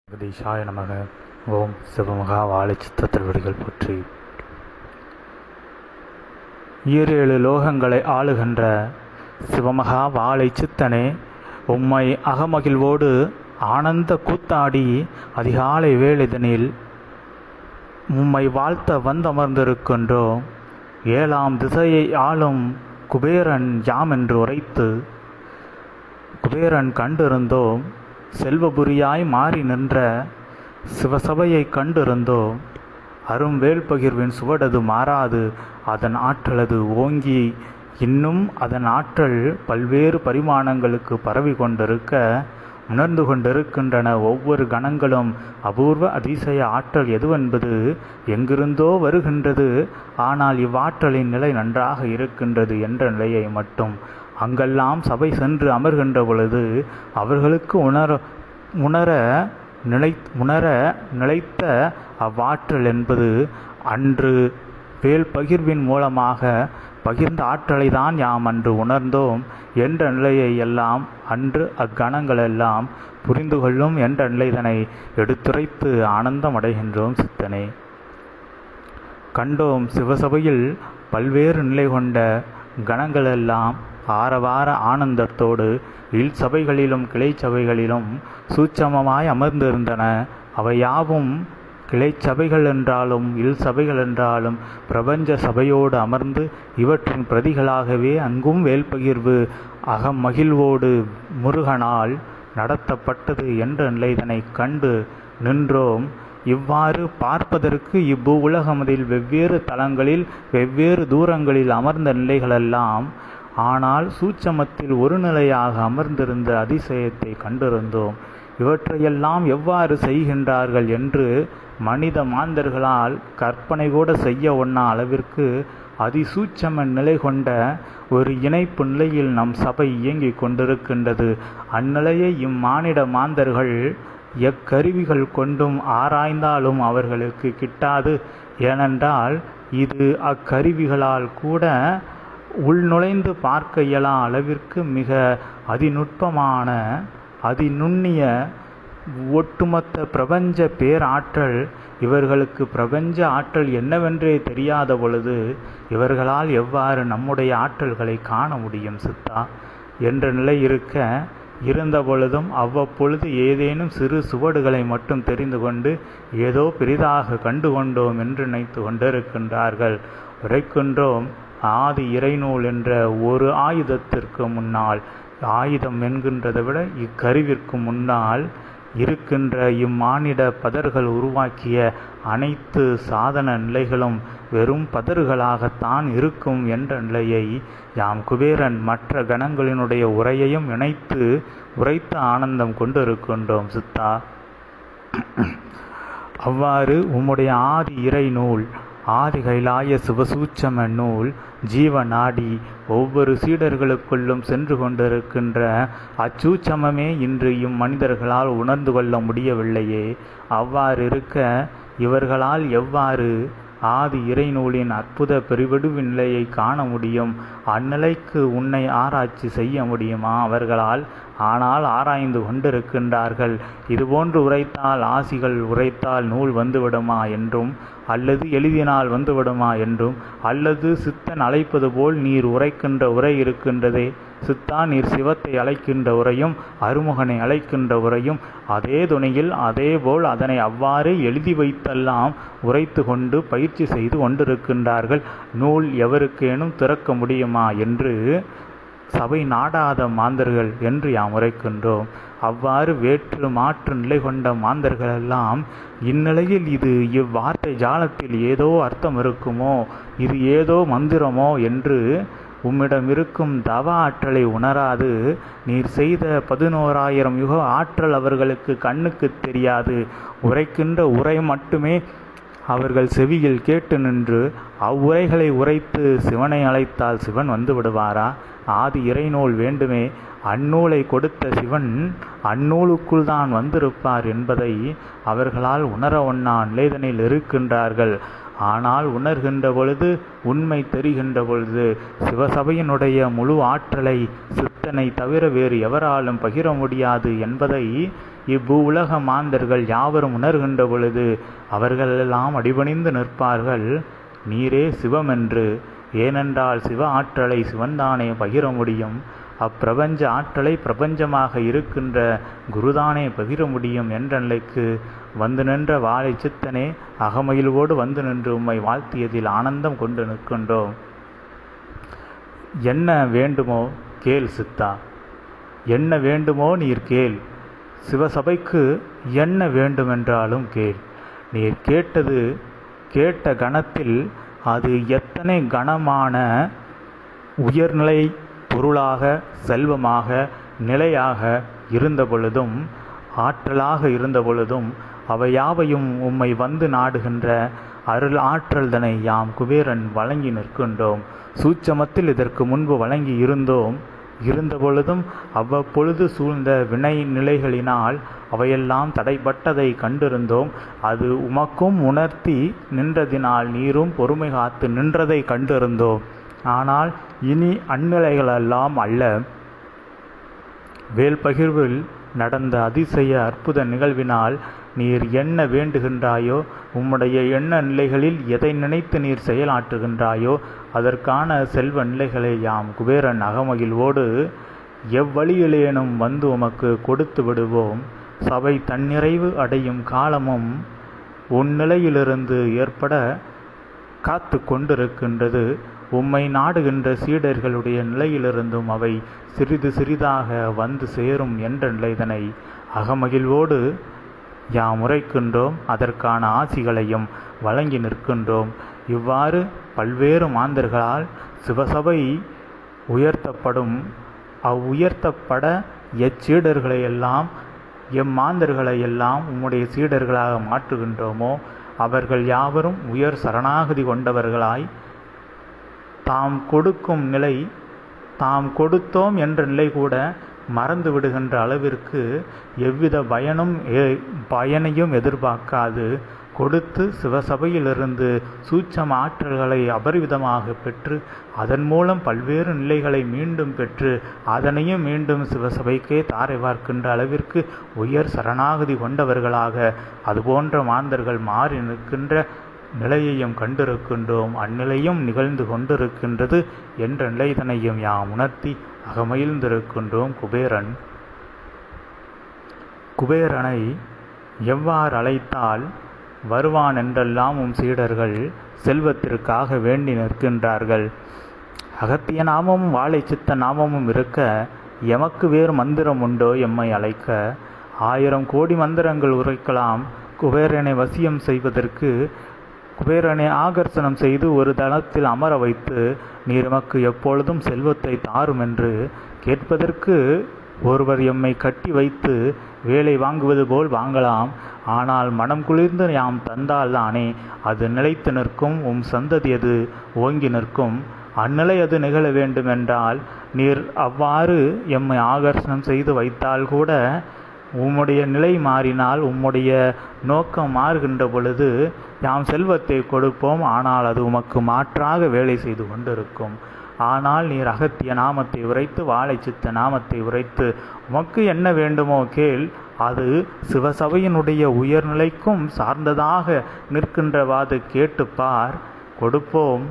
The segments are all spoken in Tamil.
ஜெகதீஷாய நமக. ஓம் சிவமகா வாழை சித்தத்திருவடிகள் போற்றி. ஈரேழு லோகங்களை ஆளுகின்ற சிவமகா வாழை சித்தனே, உம்மை அகமகிழ்வோடு ஆனந்த கூத்தாடி அதிகாலை வேளைதனில் உம்மை வாழ்த்த வந்தமர்ந்திருக்கின்றோம். ஏழாம் திசையை ஆளும் குபேரன் யாம் என்று உரைத்து குபேரன் கண்டிருந்தோம். செல்வபுரியாய் மாறி நின்ற சிவசபையை கண்டிருந்தோம். அரும் வேல்பகிர்வின் சுவடது மாறாது, அதன் ஆற்றலது ஓங்கி இன்னும் அதன் ஆற்றல் பல்வேறு பரிமாணங்களுக்கு பரவி கொண்டிருக்க உணர்ந்து கொண்டிருக்கின்றன. ஒவ்வொரு கணங்களும் அபூர்வ அதிசய ஆற்றல் எதுவென்பது எங்கிருந்தோ வருகின்றது. ஆனால் இவ்வாற்றலின் நிலை நன்றாக இருக்கின்றது என்ற நிலையை மட்டும் அங்கெல்லாம் சபை சென்று அமர்கின்ற பொழுது அவர்களுக்கு உணர நிலைத்த அவ்வாற்றல் என்பது அன்று வேல் பகிர்வின் மூலமாக பகிர்ந்த ஆற்றலை தான் யாம் அன்று உணர்ந்தோம் என்ற நிலையை எல்லாம் அன்று அக்கணங்களெல்லாம் புரிந்து கொள்ளும் என்ற நிலைதனை எடுத்துரைத்து ஆனந்தம் அடைகின்றோம். சித்தனே, கண்டோம் சிவசபையில் பல்வேறு நிலை கொண்ட கணங்களெல்லாம் ஆரவார ஆனந்தத்தோடு இல் சபைகளிலும் கிளை சபைகளிலும் சூட்சமமாய் அமர்ந்திருந்தன. அவையாவும் கிளை சபைகள் என்றாலும் இல் சபைகள் என்றாலும் பிரபஞ்ச சபையோடு அமர்ந்து இவற்றின் பிரதிகளாகவே அங்கும் வேல்பகிர்வு அகமகிழ்வோடு முருகனால் நடத்தப்பட்டது என்ற நிலைதனை கண்டு நின்றோம். இவ்வாறு பார்ப்பதற்கு இவ்வு உலகமதில் வெவ்வேறு தலங்களில் வெவ்வேறு தூரங்களில் அமர்ந்த நிலைகளெல்லாம், ஆனால் சூட்சமத்தில் ஒரு நிலையாக அமர்ந்திருந்த அதிசயத்தை கண்டிருந்தோம். இவற்றையெல்லாம் எவ்வாறு செய்கின்றார்கள் என்று மனித மாந்தர்களால் கற்பனை கூட செய்ய ஒண்ணா அளவிற்கு அதிசூட்சம நிலை கொண்ட ஒரு இணைப்பு நிலையில் நம் சபை இயங்கிக் கொண்டிருக்கின்றது. அந்நிலையை இம்மானிட மாந்தர்கள் எக்கருவிகள் கொண்டும் ஆராய்ந்தாலும் அவர்களுக்கு கிட்டாது. ஏனென்றால் இது அக்கருவிகளால் கூட உள்நுழைந்து பார்க்க இயலா அளவிற்கு மிக அதிநுட்பமான அதிநுண்ணிய ஒட்டுமொத்த பிரபஞ்ச பேராற்றல். இவர்களுக்கு பிரபஞ்ச ஆற்றல் என்னவென்றே தெரியாத பொழுது இவர்களால் எவ்வாறு நம்முடைய ஆற்றல்களை காண முடியும் சித்தா என்ற நிலை இருந்த பொழுதும் அவ்வப்பொழுது ஏதேனும் சிறு சுவடுகளை மட்டும் தெரிந்து கொண்டு ஏதோ பெரிதாக கண்டு கொண்டோம் என்று நினைத்து கொண்டிருக்கின்றார்கள். உரைக்கின்றோம், ஆதி இறைநூல் என்ற ஒரு ஆயுதத்திற்கு முன்னால், ஆயுதம் என்கின்றதை விட இக்கருவிற்கு முன்னால் இருக்கின்ற இம்மானிட பதர்கள் உருவாக்கிய அனைத்து சாதன நிலைகளும் வெறும் பதர்களாகத்தான் இருக்கும் என்ற நிலையை யாம் குபேரன் மற்ற கணங்களினுடைய உரையையும் இணைத்து உரைத்த ஆனந்தம் கொண்டிருக்கின்றோம் சித்தா. அவ்வாறு உம்முடைய ஆதி இறை நூல், ஆதி கைலாய சிவசூட்சம நூல், ஜீவநாடி ஒவ்வொரு சீடர்களுக்குள்ளும் சென்று கொண்டிருக்கின்ற அச்சூட்சமே இன்று இம்மனிதர்களால் உணர்ந்து கொள்ள முடியவில்லையே. அவ்வாறு இருக்க இவர்களால் எவ்வாறு ஆதி இறைநூலின் அற்புத பெருவெடுவின் நிலையை காண முடியும்? அந்நிலைக்கு உன்னை ஆராய்ச்சி செய்ய முடியுமா அவர்களால்? ஆனால் ஆராய்ந்து கொண்டிருக்கின்றார்கள். இதுபோன்று உரைத்தால் ஆசிகள் உரைத்தால் நூல் வந்துவிடுமா என்றும், அல்லது எழுதினால் வந்துவிடுமா என்றும், அல்லது சித்தன் அழைப்பது போல் நீர் உரைக்கின்ற உரை இருக்கின்றதே சித்தா, நீர் சிவத்தை அழைக்கின்ற உரையும் அருமுகனை அழைக்கின்ற உரையும் அதே துணையில் அதேபோல் அதனை அவ்வாறே எழுதி வைத்தெல்லாம் உரைத்து கொண்டு பயிற்சி செய்து கொண்டிருக்கின்றார்கள். நூல் எவருக்கேனும் திறக்க முடியுமா என்று சபை நாடாத மாந்தர்கள் என்று யாம் உரைக்கின்றோம். அவ்வாறு வேற்று மாற்று நிலை கொண்ட மாந்தர்களெல்லாம் இந்நிலையில் இது இவ்வார்த்தை ஜாலத்தில் ஏதோ அர்த்தம் இருக்குமோ, இது ஏதோ மந்திரமோ என்று உம்மிடம் இருக்கும் தவ ஆற்றலை உணராது நீர் செய்த 11,000 யுக ஆற்றல் அவர்களுக்கு கண்ணுக்கு தெரியாது. உரைக்கின்ற உரை மட்டுமே அவர்கள் செவியில் கேட்டு நின்று அவ்வுரைகளை உரைத்து சிவனை அழைத்தால் சிவன் வந்து விடுவாரா? ஆதி இறைநூல் வேண்டுமே. அந்நூலை கொடுத்த சிவன் அந்நூலுக்குள் தான் வந்திருப்பார் என்பதை அவர்களால் உணர ஒண்ணா நிலைதனில் இருக்கின்றார்கள். ஆனால் உணர்கின்ற பொழுது, உண்மை தெரிகின்ற பொழுது சிவசபையினுடைய முழு ஆற்றலை சித்த சித்தனை தவிர வேறு எவராலும் பகிர முடியாது என்பதை இவ்வுலக மாந்தர்கள் யாவரும் உணர்கின்ற பொழுது அவர்களெல்லாம் அடிபணிந்து நிற்பார்கள். நீரே சிவமென்று. ஏனென்றால் சிவ ஆற்றலை சிவன்தானே பகிர முடியும். அப்பிரபஞ்ச ஆற்றலை பிரபஞ்சமாக இருக்கின்ற குருதானே பகிர முடியும் என்ற நிலைக்கு வந்து நின்ற வாழை சித்தனே, அகமகிழ்வோடு வந்து நின்று உம்மை வாழ்த்தியதில் ஆனந்தம் கொண்டு நிற்கின்றோம். என்ன வேண்டுமோ கேள் சித்தா, என்ன வேண்டுமோ நீர் கேள். சிவசபைக்கு என்ன வேண்டுமென்றாலும் கேள். நீர் கேட்ட கணத்தில் அது எத்தனை கனமான உயர்நிலை பொருளாக, செல்வமாக, நிலையாக இருந்த பொழுதும், ஆற்றலாக இருந்த பொழுதும், அவை யாவையும் உம்மை வந்து நாடுகின்ற அருள் ஆற்றல்தனை யாம் குபேரன் வழங்கி நிற்கின்றோம். சூட்சமத்தில் இதற்கு முன்பு வழங்கி இருந்த பொழுதும் அவ்வப்பொழுது சூழ்ந்த வினை நிலைகளினால் அவையெல்லாம் தடைப்பட்டதை கண்டிருந்தோம். அது உமக்கும் உணர்த்தி நின்றதினால் நீரும் பொறுமை காத்து நின்றதை கண்டிருந்தோம். ஆனால் இனி அந்நிலைகளெல்லாம் அல்ல. வேல்பகிர்வில் நடந்த அதிசய அற்புத நிகழ்வினால் நீர் என்ன வேண்டுகின்றாயோ, உம்முடைய எண்ண நிலைகளில் எதை நினைத்து நீர் செயலாற்றுகின்றாயோ அதற்கான செல்வ நிலைகளை யாம் குபேரன் அகமகிழ்வோடு எவ்வழியிலேனும் வந்து உமக்கு கொடுத்து விடுவோம். சபை தன்னிறைவு அடையும் காலமும் உன்னிலையிலிருந்து ஏற்பட காத்து கொண்டிருக்கின்றது. உம்மை நாடுகின்ற சீடர்களுடைய நிலையிலிருந்தும் அவை சிறிது சிறிதாக வந்து சேரும் என்ற நிலைதனை அகமகிழ்வோடு யாம் உரைக்கின்றோம். அதற்கான ஆசிகளையும் வழங்கி நிற்கின்றோம். இவ்வாறு பல்வேறு மாந்தர்களால் சிவசபை உயர்த்தப்படும். அவ்வுயர்த்தப்பட எச்சீடர்களையெல்லாம், எம்மாந்தர்களையெல்லாம் உம்முடைய சீடர்களாக மாற்றுகின்றோமோ அவர்கள் யாவரும் உயர் சரணாகதி கொண்டவர்களாய் தாம் கொடுக்கும் நிலை, தாம் கொடுத்தோம் என்ற நிலை கூட மறந்து விடுகின்ற அளவிற்கு எவ்வித பயனையும் எதிர்பார்க்காது கொடுத்து சிவசபையிலிருந்து சூட்சம ஆற்றல்களை அபரிவிதமாக பெற்று அதன் மூலம் பல்வேறு நிலைகளை மீண்டும் பெற்று அதனையும் மீண்டும் சிவசபைக்கே தாரை பார்க்கின்ற அளவிற்கு உயர் சரணாகதி கொண்டவர்களாக அதுபோன்ற மாந்தர்கள் மாறி நிற்கின்ற நிலையையும் கண்டிருக்கின்றோம். அந்நிலையும் நிகழ்ந்து கொண்டிருக்கின்றது என்ற நிலைதனையும் யாம் உணர்த்தி அகமகிழ்ந்திருக்கின்றோம். குபேரனை எவ்வாறு அழைத்தால் வருவான் என்றெல்லாம் சீடர்கள் செல்வத்திற்காக வேண்டி நிற்கின்றார்கள். அகத்திய நாமமும் வாழை சித்த நாமமும் இருக்க எமக்கு வேறு மந்திரம் உண்டோ எம்மை அழைக்க? 1000 கோடி மந்திரங்கள் உரைக்கலாம். குபேரனை வசியம் செய்வதற்கு, குபேரனை ஆகர்ஷணம் செய்து ஒரு தளத்தில் அமர வைத்து நீர் எமக்கு எப்பொழுதும் செல்வத்தை தாரும் என்று கேட்பதற்கு ஒருவர் எம்மை கட்டி வைத்து வேலை வாங்குவது போல் வாங்கலாம். ஆனால் மனம் குளிர்ந்து யாம் தந்தால்தானே அது நிலைத்து நிற்கும். சந்ததி அது ஓங்கி நிற்கும். அந்நிலை அது நிகழ வேண்டுமென்றால் நீர் அவ்வாறு எம்மை ஆகர்ஷணம் செய்து வைத்தால் கூட உம்முடைய நிலை மாறினால், உம்முடைய நோக்கம் மாறுகின்ற பொழுது யாம் செல்வத்தை கொடுப்போம். ஆனால் அது உமக்கு மாற்றாக வேலை செய்து கொண்டிருக்கும். ஆனால் நீர் அகத்திய நாமத்தை உரைத்து வாழை சித்த நாமத்தை உரைத்து உமக்கு என்ன வேண்டுமோ கேள். அது சிவசபையினுடைய உயர்நிலைக்கும் சார்ந்ததாக நிற்கின்றவாது கேட்டுப்பார். கொடுப்போம்,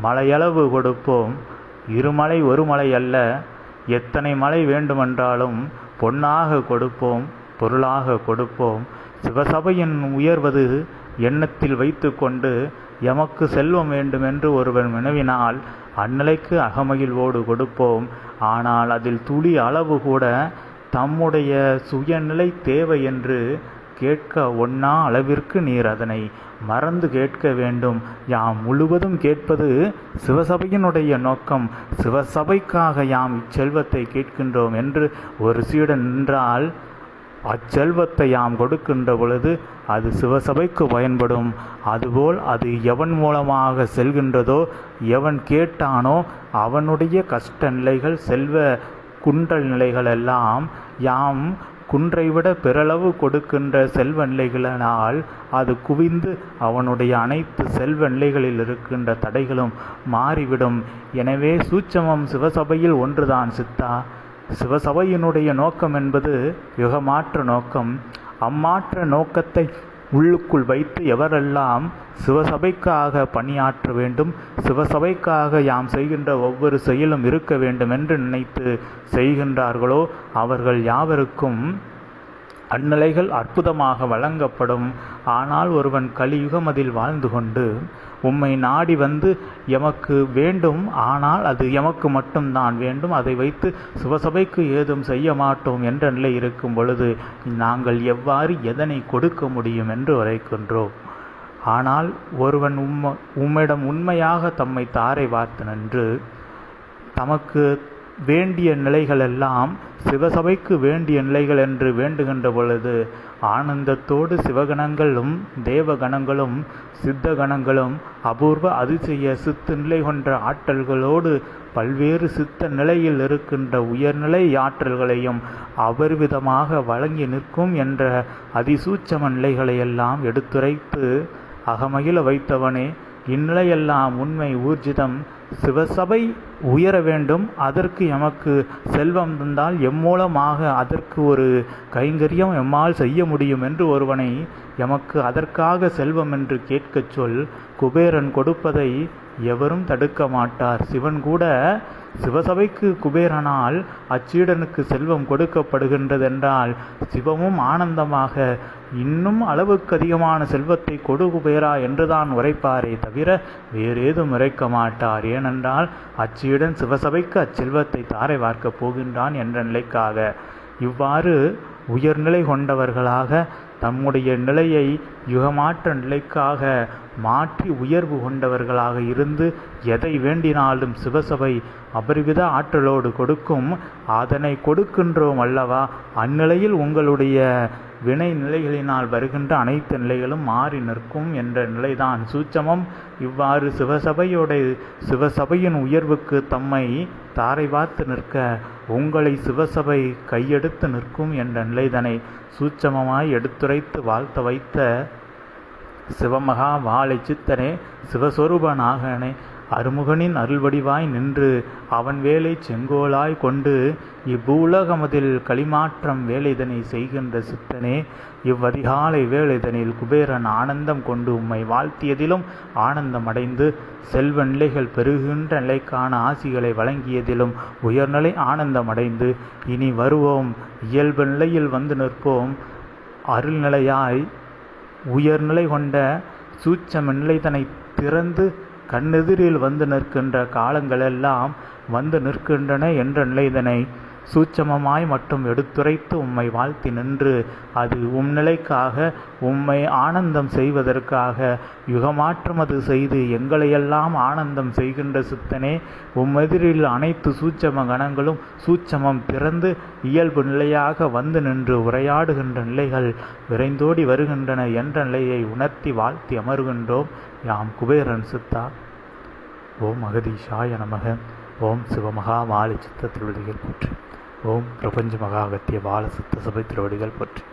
மலையளவு கொடுப்போம். 2 மலை 1 மலை அல்ல, எத்தனை மலை வேண்டுமென்றாலும் பொன்னாக கொடுப்போம், பொருளாக கொடுப்போம். சிவசபையின் உயர்வது எண்ணத்தில் வைத்து கொண்டு எமக்கு செல்வம் வேண்டுமென்று ஒருவன் வினவினால் அந்நிலைக்கு அகமகிழ்வோடு கொடுப்போம். ஆனால் அதில் துளி அளவு கூட தம்முடைய சுயநிலை தேவை என்று கேட்க ஒண்ணா அளவிற்கு நீர் அதனை மறந்து கேட்க வேண்டும். யாம் முழுவதும் கேட்பது சிவசபையினுடைய நோக்கம். சிவசபைக்காக யாம் இச்செல்வத்தை கேட்கின்றோம் என்று ஒரு சீடன் நின்றால் அச்செல்வத்தை யாம் கொடுக்கின்ற பொழுது அது சிவசபைக்கு பயன்படும். அதுபோல் அது எவன் மூலமாக செல்கின்றதோ, எவன் கேட்டானோ அவனுடைய கஷ்ட நிலைகள், செல்வ குன்றல் நிலைகள் எல்லாம் யாம் குன்றைவிட பெறளவு கொடுக்கின்ற செல்வ நிலைகளினால் அது குவிந்து அவனுடைய அனைத்து செல்வ நிலைகளில் இருக்கின்ற தடைகளும் மாறிவிடும். எனவே சூட்சமம் சிவசபையில் ஒன்றுதான் சித்தா. சிவசபையினுடைய நோக்கம் என்பது யுகமாற்ற நோக்கம். அம்மாற்ற நோக்கத்தை உள்ளுக்குள் வைத்து எவரெல்லாம் சிவசபைக்காக பணியாற்ற வேண்டும், சிவசபைக்காக யாம் செய்கின்ற ஒவ்வொரு செயலும் இருக்க வேண்டும் என்று நினைத்து செய்கின்றார்களோ அவர்கள் யாவருக்கும் அந்நிலைகள் அற்புதமாக வழங்கப்படும். ஆனால் ஒருவன் கலியுகம் அதில் வாழ்ந்து கொண்டு உம்மை நாடி வந்து எமக்கு வேண்டும், ஆனால் அது எமக்கு மட்டும்தான் வேண்டும், அதை வைத்து சிவசபைக்கு ஏதும் செய்ய மாட்டோம் என்ற நிலை இருக்கும் பொழுது நாங்கள் எவ்வாறு எதனை கொடுக்க முடியும் என்று உரைக்கின்றோம். ஆனால் ஒருவன் உம்மிடம் உண்மையாக தம்மை தாரை வார்த்து நின்று தமக்கு வேண்டிய நிலைகளெல்லாம் சிவசபைக்கு வேண்டிய நிலைகள் என்று வேண்டுகின்ற பொழுது ஆனந்தத்தோடு சிவகணங்களும் தேவகணங்களும் சித்த கணங்களும் அபூர்வ அதிசய சித்து நிலை கொண்ட ஆற்றல்களோடு பல்வேறு சித்த நிலையில் இருக்கின்ற உயர்நிலை ஆற்றல்களையும் அபரிவிதமாக வழங்கி நிற்கும் என்ற அதிசூட்சம நிலைகளையெல்லாம் எடுத்துரைத்து அகமகிழ வைத்தவனே, இந்நிலையெல்லாம் உண்மை ஊர்ஜிதம். சிவசபை உயர வேண்டும், அதற்கு எமக்கு செல்வம் தந்தால் எம்மூலமாக அதற்கு ஒரு கைங்கரியம் எம்மால் செய்ய முடியும் என்று ஒருவனை எமக்கு அதற்காக செல்வம் என்று கேட்கச் சொல். குபேரன் கொடுப்பதை எவரும் தடுக்க மாட்டார். சிவன் கூட சிவசபைக்கு குபேரனால் அச்சீடனுக்கு செல்வம் கொடுக்கப்படுகின்றதென்றால் சிவமும் ஆனந்தமாக இன்னும் அளவுக்கு அதிகமான செல்வத்தை கொடு குபேரா என்றுதான் உரைப்பாரே தவிர வேறேதும் உரைக்க மாட்டார். ஏனென்றால் அச்சீடன் சிவசபைக்கு அச்செல்வத்தை தாரை வார்க்கப் போகின்றான் என்ற நிலைக்காக. இவ்வாறு உயர்நிலை கொண்டவர்களாக தம்முடைய நிலையை யுகமாற்ற நிலைக்காக மாற்றி உயர்வு கொண்டவர்களாக இருந்து எதை வேண்டினாலும் சிவசபை அபரிவித ஆற்றலோடு கொடுக்கும். அதனை கொடுக்கின்றோம் அல்லவா? அந்நிலையில் உங்களுடைய வினை நிலைகளினால் வருகின்ற அனைத்து நிலைகளும் மாறி நிற்கும் என்ற நிலைதான் சூட்சமம். இவ்வாறு சிவசபையின் உயர்வுக்கு தம்மை தாரை வார்த்து நிற்க உங்களை சிவசபை கையெடுத்து நிற்கும் என்ற நிலைதனை சூட்சமமாய் எடுத்துரைத்து வாழ்த்த வைத்த சிவமகா வாழை சித்தனே, சிவஸ்வரூபனாகனே, அருமுகனின் அருள்வடிவாய் நின்று அவன் வேலை செங்கோலாய் கொண்டு இவ்வூலகமதில் களிமாற்றம் வேலைதனை செய்கின்ற சித்தனே, இவ்வதிகாலை வேலைதனில் குபேரன் ஆனந்தம் கொண்டு உம்மை வாழ்த்தியதிலும் ஆனந்தம் அடைந்து செல்வ நிலைகள் பெருகின்ற நிலைக்கான ஆசிகளை வழங்கியதிலும் உயர்நிலை ஆனந்தம் அடைந்து இனி வருவோம், இயல்பு நிலையில் வந்து நிற்போம். அருள்நிலையாய் உயர்நிலை கொண்ட சூட்சம நிலைதனை திறந்து கண்ணெதிரில் வந்து நிற்கின்ற காலங்களெல்லாம் வந்து நிற்கின்றன என்ற நிலைதனை சூட்சமமாய் மட்டும் எடுத்துரைத்து உம்மை வாழ்த்தி நின்று அது நிலைக்காக உம்மை ஆனந்தம் செய்வதற்காக யுகமாற்றம் அது செய்து எங்களையெல்லாம் ஆனந்தம் செய்கின்ற சித்தனே, உம்மெதிரில் அனைத்து சூட்சம கணங்களும் சூட்சமம் திறந்து இயல்பு நிலையாக வந்து நின்று உரையாடுகின்ற நிலைகள் விரைந்தோடி வருகின்றன என்ற நிலையை உணர்த்தி வாழ்த்தி அமர்கின்றோம். யாம் குபேரன் சித்தா. ஓம் அகதீஷாய நமக. ஓம் சிவமகா வாழை சித்த திருவடிகள் போற்றி. ஓம் பிரபஞ்ச மகா அகத்திய பால சித்த சபை திருவடிகள் போற்றி.